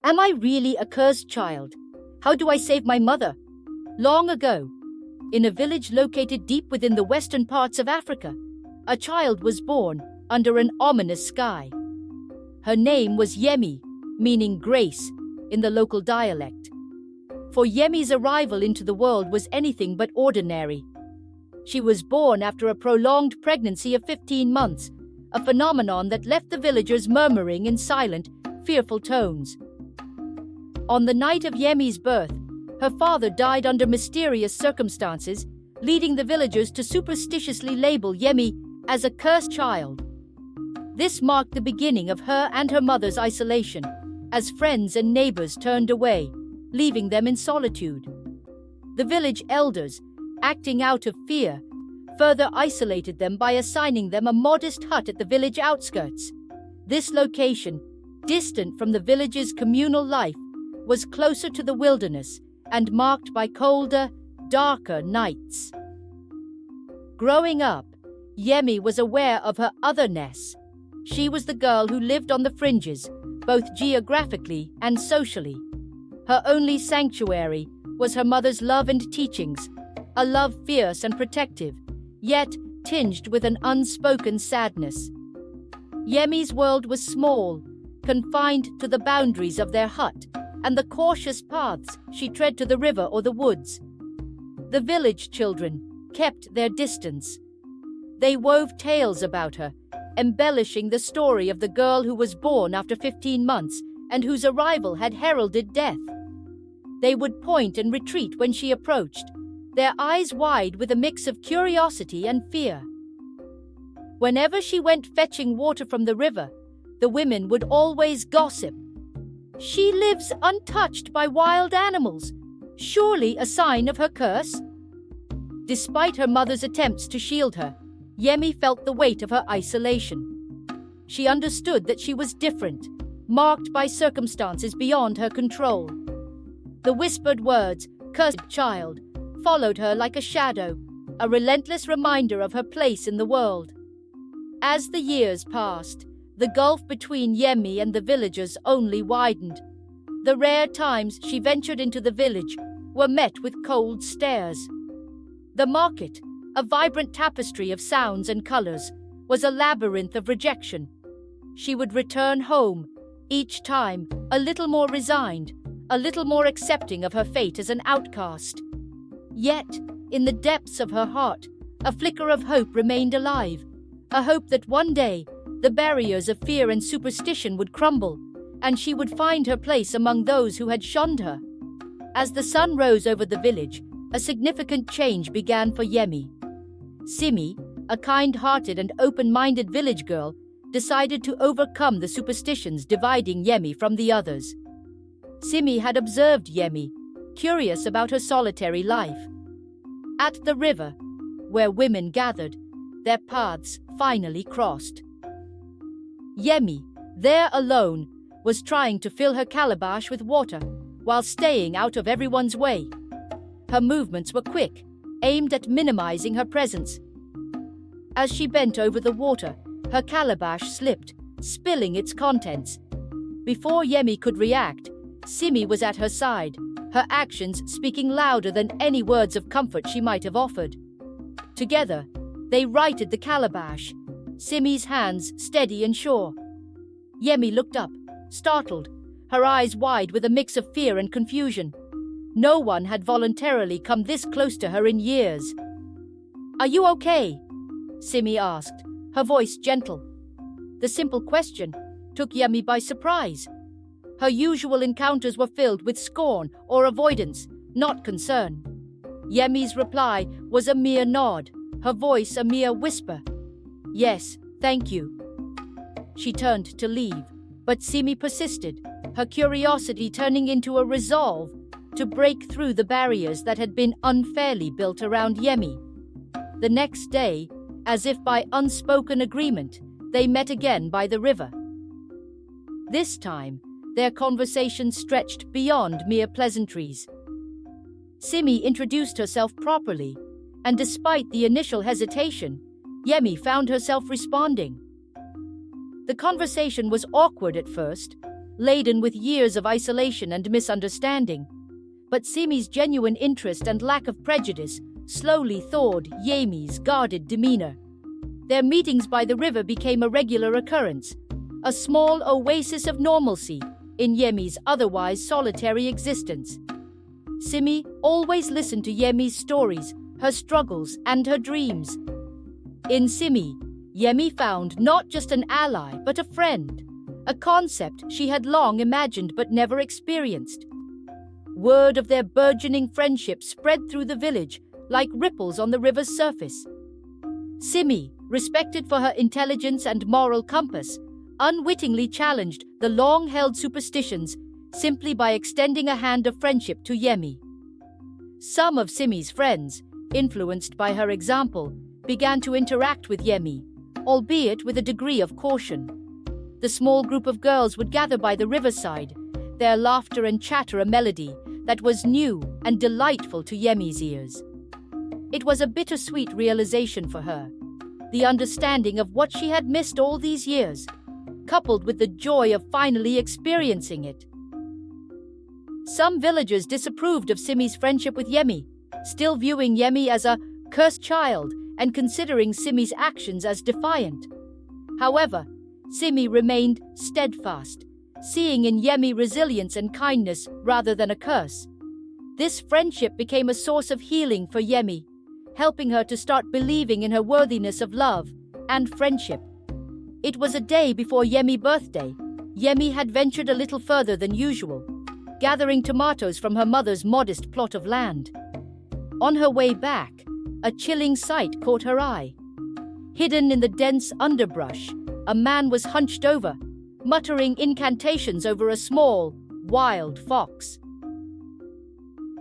Am I really a cursed child? How do I save my mother? Long ago, in a village located deep within the western parts of Africa, a child was born under an ominous sky. Her name was Yemi, meaning grace in the local dialect. For Yemi's arrival into the world was anything but ordinary. She was born after a prolonged pregnancy of 15 months, a phenomenon that left the villagers murmuring in silent, fearful tones. On the night of Yemi's birth, her father died under mysterious circumstances, leading the villagers to superstitiously label Yemi as a cursed child. This marked the beginning of her and her mother's isolation, as friends and neighbors turned away, leaving them in solitude. The village elders, acting out of fear, further isolated them by assigning them a modest hut at the village outskirts. This location, distant from the village's communal life, was closer to the wilderness and marked by colder, darker nights. Growing up, Yemi was aware of her otherness. She was the girl who lived on the fringes, both geographically and socially. Her only sanctuary was her mother's love and teachings, a love fierce and protective, yet tinged with an unspoken sadness. Yemi's world was small, confined to the boundaries of their hut and the cautious paths she tread to the river or the woods. The village children kept their distance. They wove tales about her, embellishing the story of the girl who was born after 15 months and whose arrival had heralded death. They would point and retreat when she approached, their eyes wide with a mix of curiosity and fear. Whenever she went fetching water from the river, the women would always gossip. "She lives untouched by wild animals, surely a sign of her curse?" Despite her mother's attempts to shield her, Yemi felt the weight of her isolation. She understood that she was different, marked by circumstances beyond her control. The whispered words, "cursed child," followed her like a shadow, a relentless reminder of her place in the world. As the years passed, the gulf between Yemi and the villagers only widened. The rare times she ventured into the village were met with cold stares. The market, a vibrant tapestry of sounds and colors, was a labyrinth of rejection. She would return home, each time a little more resigned, a little more accepting of her fate as an outcast. Yet, in the depths of her heart, a flicker of hope remained alive, a hope that one day the barriers of fear and superstition would crumble, and she would find her place among those who had shunned her. As the sun rose over the village, a significant change began for Yemi. Simi, a kind-hearted and open-minded village girl, decided to overcome the superstitions dividing Yemi from the others. Simi had observed Yemi, curious about her solitary life. At the river, where women gathered, their paths finally crossed. Yemi, there alone, was trying to fill her calabash with water while staying out of everyone's way. Her movements were quick, aimed at minimizing her presence. As she bent over the water, her calabash slipped, spilling its contents. Before Yemi could react, Simi was at her side, her actions speaking louder than any words of comfort she might have offered. Together, they righted the calabash, Simi's hands steady and sure. Yemi looked up, startled, her eyes wide with a mix of fear and confusion. No one had voluntarily come this close to her in years. "Are you okay?" Simi asked, her voice gentle. The simple question took Yemi by surprise. Her usual encounters were filled with scorn or avoidance, not concern. Yemi's reply was a mere nod, her voice a mere whisper. "Yes, thank you." She turned to leave, but Simi persisted, her curiosity turning into a resolve to break through the barriers that had been unfairly built around Yemi. The next day, as if by unspoken agreement, they met again by the river. This time, their conversation stretched beyond mere pleasantries. Simi introduced herself properly, and despite the initial hesitation, Yemi found herself responding. The conversation was awkward at first, laden with years of isolation and misunderstanding. But Simi's genuine interest and lack of prejudice slowly thawed Yemi's guarded demeanor. Their meetings by the river became a regular occurrence, a small oasis of normalcy in Yemi's otherwise solitary existence. Simi always listened to Yemi's stories, her struggles, and her dreams. In Simi, Yemi found not just an ally but a friend, a concept she had long imagined but never experienced. Word of their burgeoning friendship spread through the village like ripples on the river's surface. Simi, respected for her intelligence and moral compass, unwittingly challenged the long-held superstitions simply by extending a hand of friendship to Yemi. Some of Simi's friends, influenced by her example, began to interact with Yemi, albeit with a degree of caution. The small group of girls would gather by the riverside, their laughter and chatter a melody that was new and delightful to Yemi's ears. It was a bittersweet realization for her, the understanding of what she had missed all these years, coupled with the joy of finally experiencing it. Some villagers disapproved of Simi's friendship with Yemi, still viewing Yemi as a cursed child and considering Simi's actions as defiant. However, Simi remained steadfast, seeing in Yemi resilience and kindness rather than a curse. This friendship became a source of healing for Yemi, helping her to start believing in her worthiness of love and friendship. It was a day before Yemi's birthday. Yemi had ventured a little further than usual, gathering tomatoes from her mother's modest plot of land. On her way back, a chilling sight caught her eye. Hidden in the dense underbrush, a man was hunched over, muttering incantations over a small, wild fox.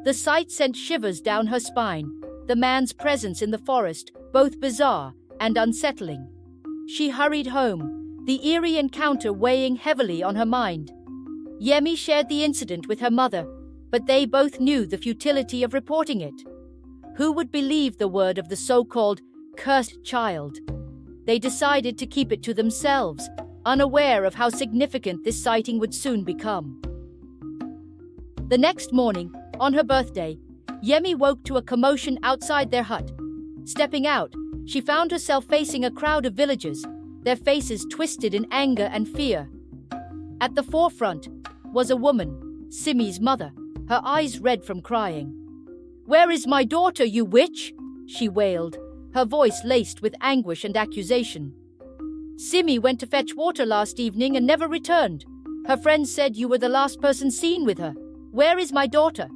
The sight sent shivers down her spine, the man's presence in the forest both bizarre and unsettling. She hurried home, the eerie encounter weighing heavily on her mind. Yemi shared the incident with her mother, but they both knew the futility of reporting it. Who would believe the word of the so-called cursed child? They decided to keep it to themselves, unaware of how significant this sighting would soon become. The next morning, on her birthday, Yemi woke to a commotion outside their hut. Stepping out, she found herself facing a crowd of villagers, their faces twisted in anger and fear. At the forefront was a woman, Simi's mother, her eyes red from crying. "Where is my daughter, you witch?" she wailed, her voice laced with anguish and accusation. "Simi went to fetch water last evening and never returned. Her friends said you were the last person seen with her. Where is my daughter?"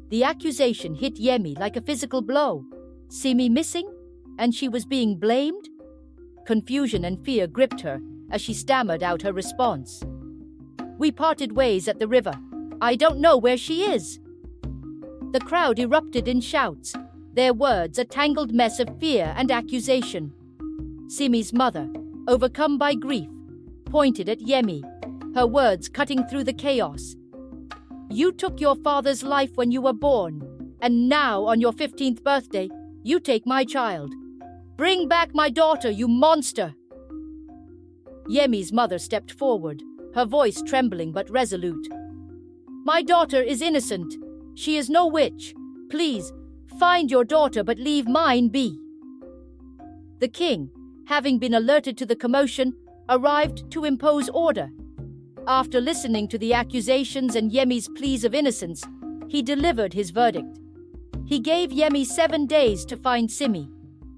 The accusation hit Yemi like a physical blow. Simi missing? And she was being blamed? Confusion and fear gripped her as she stammered out her response. "We parted ways at the river. I don't know where she is." The crowd erupted in shouts, their words a tangled mess of fear and accusation. Simi's mother, overcome by grief, pointed at Yemi, her words cutting through the chaos. "You took your father's life when you were born, and now on your 15th birthday, you take my child. Bring back my daughter, you monster!" Yemi's mother stepped forward, her voice trembling but resolute. "My daughter is innocent. She is no witch. Please, find your daughter but leave mine be." The king, having been alerted to the commotion, arrived to impose order. After listening to the accusations and Yemi's pleas of innocence, he delivered his verdict. He gave Yemi 7 days to find Simi.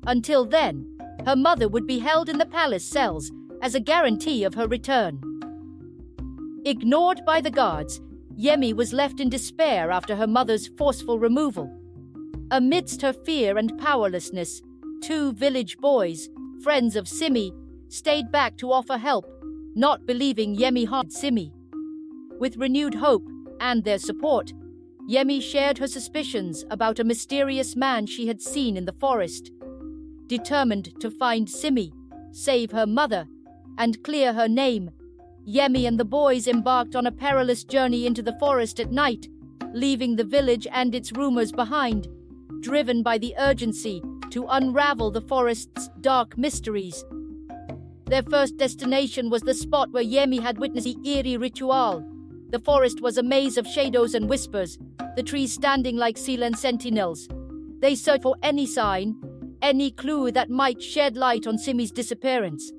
Until then, her mother would be held in the palace cells as a guarantee of her return. Ignored by the guards, Yemi was left in despair after her mother's forceful removal. Amidst her fear and powerlessness, 2 village boys, friends of Simi, stayed back to offer help, not believing Yemi harmed Simi. With renewed hope and their support, Yemi shared her suspicions about a mysterious man she had seen in the forest. Determined to find Simi, save her mother, and clear her name, Yemi and the boys embarked on a perilous journey into the forest at night, leaving the village and its rumors behind, driven by the urgency to unravel the forest's dark mysteries. Their first destination was the spot where Yemi had witnessed the eerie ritual. The forest was a maze of shadows and whispers, the trees standing like silent sentinels. They searched for any sign, any clue that might shed light on Simi's disappearance.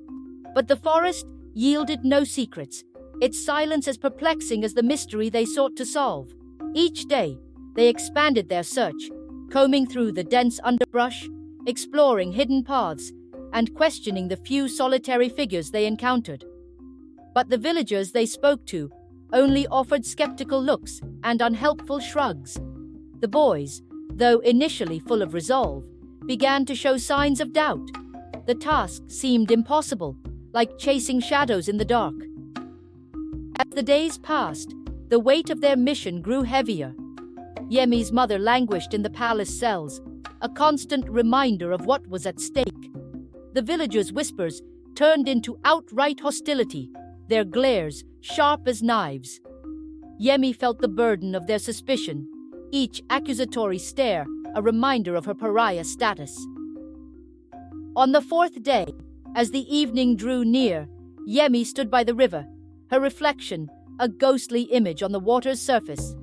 But the forest yielded no secrets, its silence as perplexing as the mystery they sought to solve. Each day, they expanded their search, combing through the dense underbrush, exploring hidden paths, and questioning the few solitary figures they encountered. But the villagers they spoke to only offered skeptical looks and unhelpful shrugs. The boys, though initially full of resolve, began to show signs of doubt. The task seemed impossible, like chasing shadows in the dark. As the days passed, the weight of their mission grew heavier. Yemi's mother languished in the palace cells, a constant reminder of what was at stake. The villagers' whispers turned into outright hostility, their glares sharp as knives. Yemi felt the burden of their suspicion, each accusatory stare a reminder of her pariah status. On the fourth day, as the evening drew near, Yemi stood by the river, her reflection a ghostly image on the water's surface.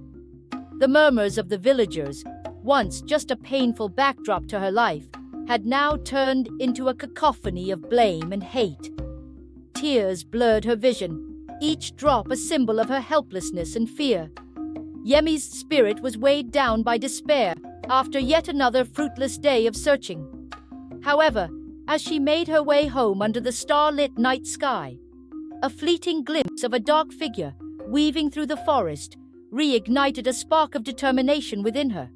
The murmurs of the villagers, once just a painful backdrop to her life, had now turned into a cacophony of blame and hate. Tears blurred her vision, each drop a symbol of her helplessness and fear. Yemi's spirit was weighed down by despair after yet another fruitless day of searching. However, as she made her way home under the starlit night sky, a fleeting glimpse of a dark figure weaving through the forest reignited a spark of determination within her.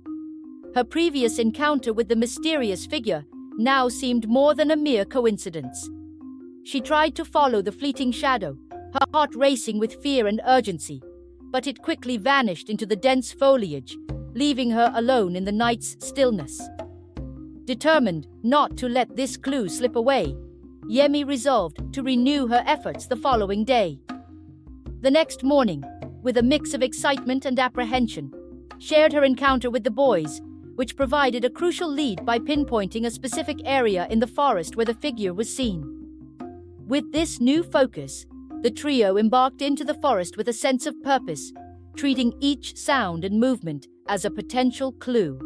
Her previous encounter with the mysterious figure now seemed more than a mere coincidence. She tried to follow the fleeting shadow, her heart racing with fear and urgency, but it quickly vanished into the dense foliage, leaving her alone in the night's stillness. Determined not to let this clue slip away, Yemi resolved to renew her efforts the following day. The next morning, with a mix of excitement and apprehension, shared her encounter with the boys, which provided a crucial lead by pinpointing a specific area in the forest where the figure was seen. With this new focus, the trio embarked into the forest with a sense of purpose, treating each sound and movement as a potential clue.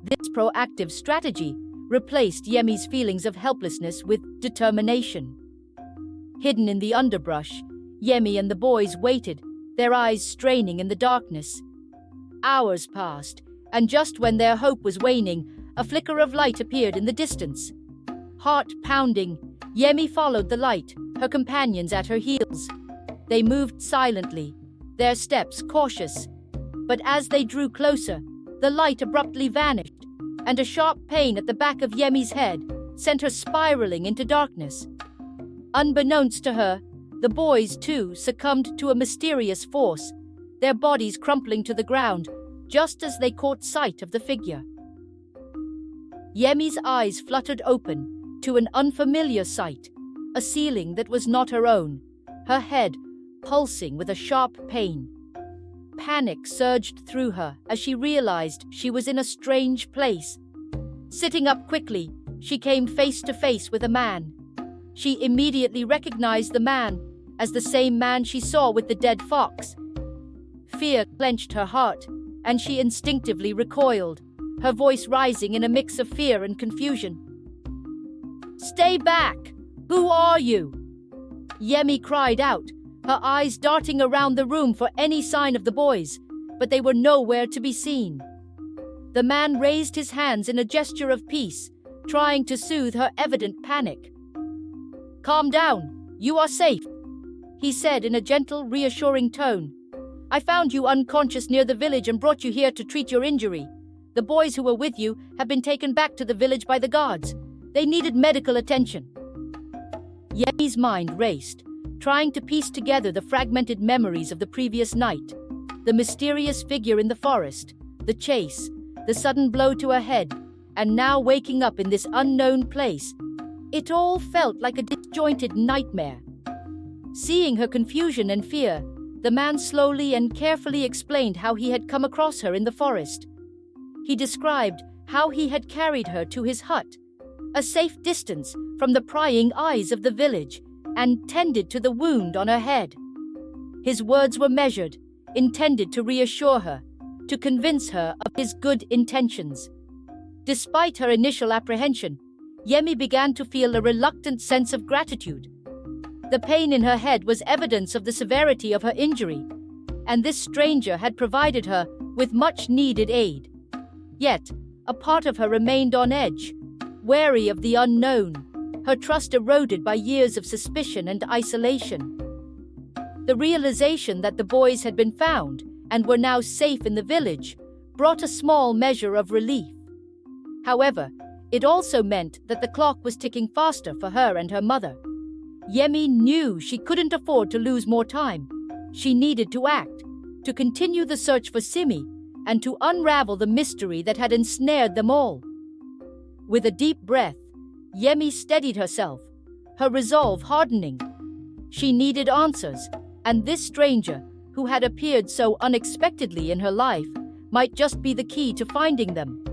This proactive strategy replaced Yemi's feelings of helplessness with determination. Hidden in the underbrush, Yemi and the boys waited, their eyes straining in the darkness. Hours passed, and just when their hope was waning, a flicker of light appeared in the distance. Heart pounding, Yemi followed the light, her companions at her heels. They moved silently, their steps cautious. But as they drew closer, the light abruptly vanished, and a sharp pain at the back of Yemi's head sent her spiraling into darkness. Unbeknownst to her, the boys too succumbed to a mysterious force, their bodies crumpling to the ground just as they caught sight of the figure. Yemi's eyes fluttered open to an unfamiliar sight, a ceiling that was not her own, her head pulsing with a sharp pain. Panic surged through her as she realized she was in a strange place. Sitting up quickly, she came face to face with a man. She immediately recognized the man as the same man she saw with the dead fox. Fear clenched her heart, and she instinctively recoiled, her voice rising in a mix of fear and confusion. "Stay back! Who are you?" Yemi cried out, her eyes darting around the room for any sign of the boys, but they were nowhere to be seen. The man raised his hands in a gesture of peace, trying to soothe her evident panic. "Calm down, you are safe," he said in a gentle, reassuring tone. "I found you unconscious near the village and brought you here to treat your injury. The boys who were with you have been taken back to the village by the guards. They needed medical attention." Yemi's mind raced, trying to piece together the fragmented memories of the previous night. The mysterious figure in the forest, the chase, the sudden blow to her head, and now waking up in this unknown place. It all felt like a disjointed nightmare. Seeing her confusion and fear, the man slowly and carefully explained how he had come across her in the forest. He described how he had carried her to his hut, a safe distance from the prying eyes of the village, and tended to the wound on her head. His words were measured, intended to reassure her, to convince her of his good intentions. Despite her initial apprehension, Yemi began to feel a reluctant sense of gratitude. The pain in her head was evidence of the severity of her injury, and this stranger had provided her with much-needed aid. Yet, a part of her remained on edge, wary of the unknown, her trust eroded by years of suspicion and isolation. The realization that the boys had been found and were now safe in the village brought a small measure of relief. However, it also meant that the clock was ticking faster for her and her mother. Yemi knew she couldn't afford to lose more time. She needed to act, to continue the search for Simi, and to unravel the mystery that had ensnared them all. With a deep breath, Yemi steadied herself, her resolve hardening. She needed answers, and this stranger, who had appeared so unexpectedly in her life, might just be the key to finding them.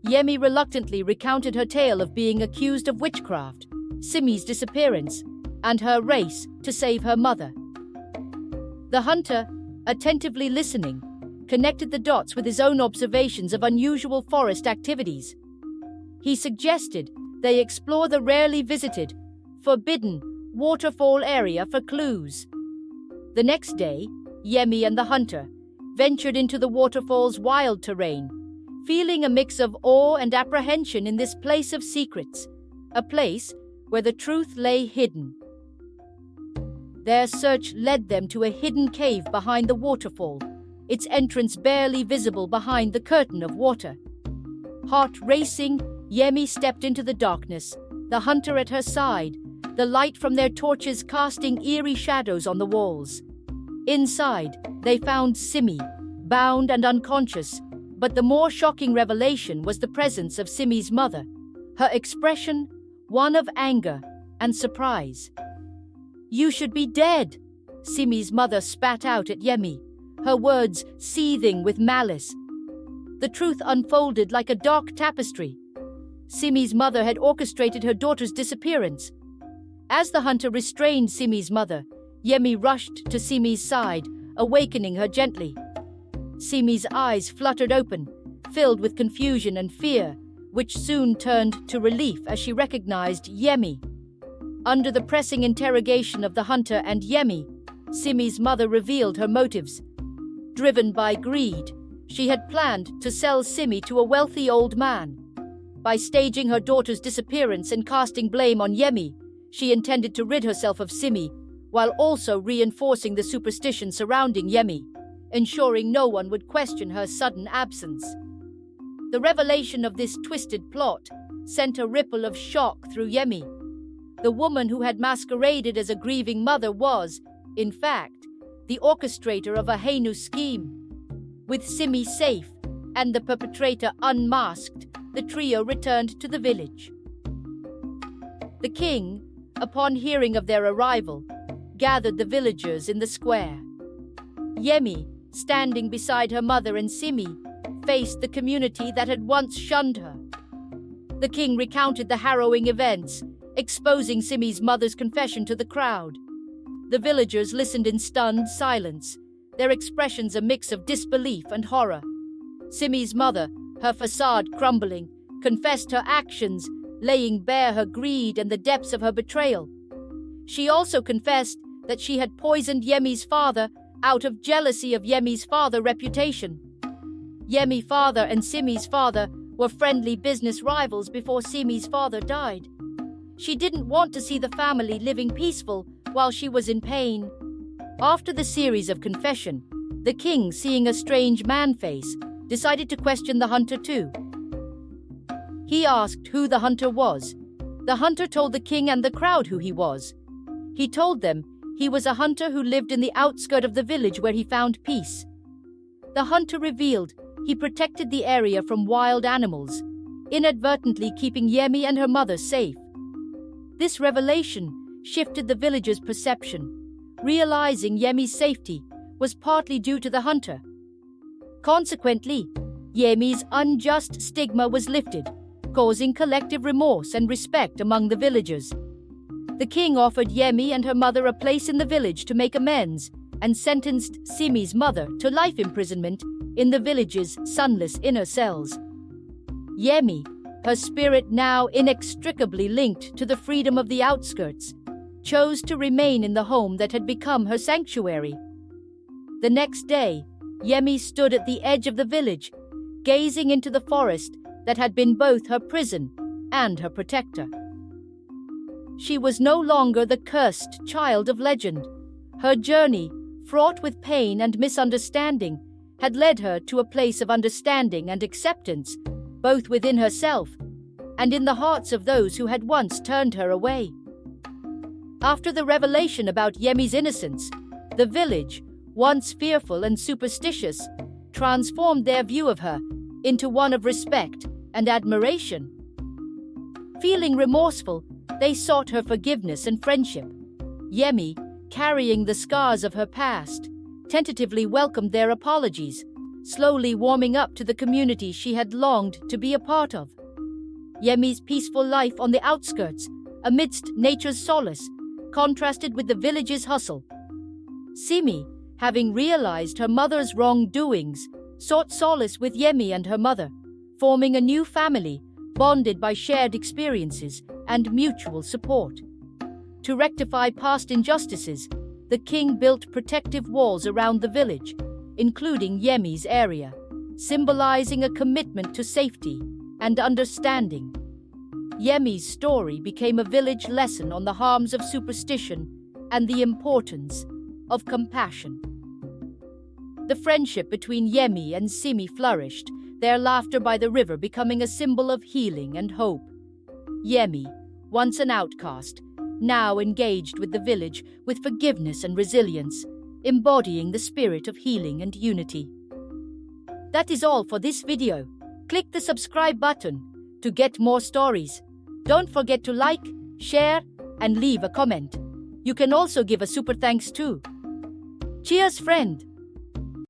Yemi reluctantly recounted her tale of being accused of witchcraft, Simi's disappearance, and her race to save her mother. The hunter, attentively listening, connected the dots with his own observations of unusual forest activities. He suggested they explore the rarely visited, forbidden waterfall area for clues. The next day, Yemi and the hunter ventured into the waterfall's wild terrain, feeling a mix of awe and apprehension in this place of secrets, a place where the truth lay hidden. Their search led them to a hidden cave behind the waterfall, its entrance barely visible behind the curtain of water. Heart racing, Yemi stepped into the darkness, the hunter at her side, the light from their torches casting eerie shadows on the walls. Inside, they found Simi, bound and unconscious, but the more shocking revelation was the presence of Simi's mother, her expression one of anger and surprise. "You should be dead," Simi's mother spat out at Yemi, her words seething with malice. The truth unfolded like a dark tapestry. Simi's mother had orchestrated her daughter's disappearance. As the hunter restrained Simi's mother, Yemi rushed to Simi's side, awakening her gently. Simi's eyes fluttered open, filled with confusion and fear, which soon turned to relief as she recognized Yemi. Under the pressing interrogation of the hunter and Yemi, Simi's mother revealed her motives. Driven by greed, she had planned to sell Simi to a wealthy old man. By staging her daughter's disappearance and casting blame on Yemi, she intended to rid herself of Simi, while also reinforcing the superstition surrounding Yemi, ensuring no one would question her sudden absence. The revelation of this twisted plot sent a ripple of shock through Yemi. The woman who had masqueraded as a grieving mother was, in fact, the orchestrator of a heinous scheme. With Simi safe and the perpetrator unmasked, the trio returned to the village. The king, upon hearing of their arrival, gathered the villagers in the square. Yemi, standing beside her mother and Simi, faced the community that had once shunned her. The king recounted the harrowing events, exposing Simi's mother's confession to the crowd. The villagers listened in stunned silence, their expressions a mix of disbelief and horror. Simi's mother, her facade crumbling, confessed her actions, laying bare her greed and the depths of her betrayal. She also confessed that she had poisoned Yemi's father out of jealousy of Yemi's father's reputation. Yemi's father and Simi's father were friendly business rivals before Simi's father died. She didn't want to see the family living peaceful while she was in pain. After the series of confession, the king, seeing a strange man face, decided to question the hunter too. He asked who the hunter was. The hunter told the king and the crowd who he was. He told them he was a hunter who lived in the outskirts of the village where he found peace. The hunter revealed he protected the area from wild animals, inadvertently keeping Yemi and her mother safe. This revelation shifted the villagers' perception, realizing Yemi's safety was partly due to the hunter. Consequently, Yemi's unjust stigma was lifted. causing collective remorse and respect among the villagers. The king offered Yemi and her mother a place in the village to make amends and sentenced Simi's mother to life imprisonment in the village's sunless inner cells. Yemi, her spirit now inextricably linked to the freedom of the outskirts, chose to remain in the home that had become her sanctuary. The next day, Yemi stood at the edge of the village, gazing into the forest that had been both her prison and her protector. She was no longer the cursed child of legend. Her journey, fraught with pain and misunderstanding, had led her to a place of understanding and acceptance, both within herself and in the hearts of those who had once turned her away. After the revelation about Yemi's innocence, the village, once fearful and superstitious, transformed their view of her into one of respect and admiration. Feeling remorseful, they sought her forgiveness and friendship. Yemi, carrying the scars of her past, tentatively welcomed their apologies, slowly warming up to the community she had longed to be a part of. Yemi's peaceful life on the outskirts, amidst nature's solace, contrasted with the village's hustle. Simi, having realized her mother's wrongdoings, sought solace with Yemi and her mother, forming a new family bonded by shared experiences and mutual support. To rectify past injustices, the king built protective walls around the village, including Yemi's area, symbolizing a commitment to safety and understanding. Yemi's story became a village lesson on the harms of superstition and the importance of compassion. The friendship between Yemi and Simi flourished, their laughter by the river becoming a symbol of healing and hope. Yemi, once an outcast, now engaged with the village with forgiveness and resilience, embodying the spirit of healing and unity. That is all for this video. Click the subscribe button to get more stories. Don't forget to like, share, and leave a comment. You can also give a super thanks too. Cheers, friend!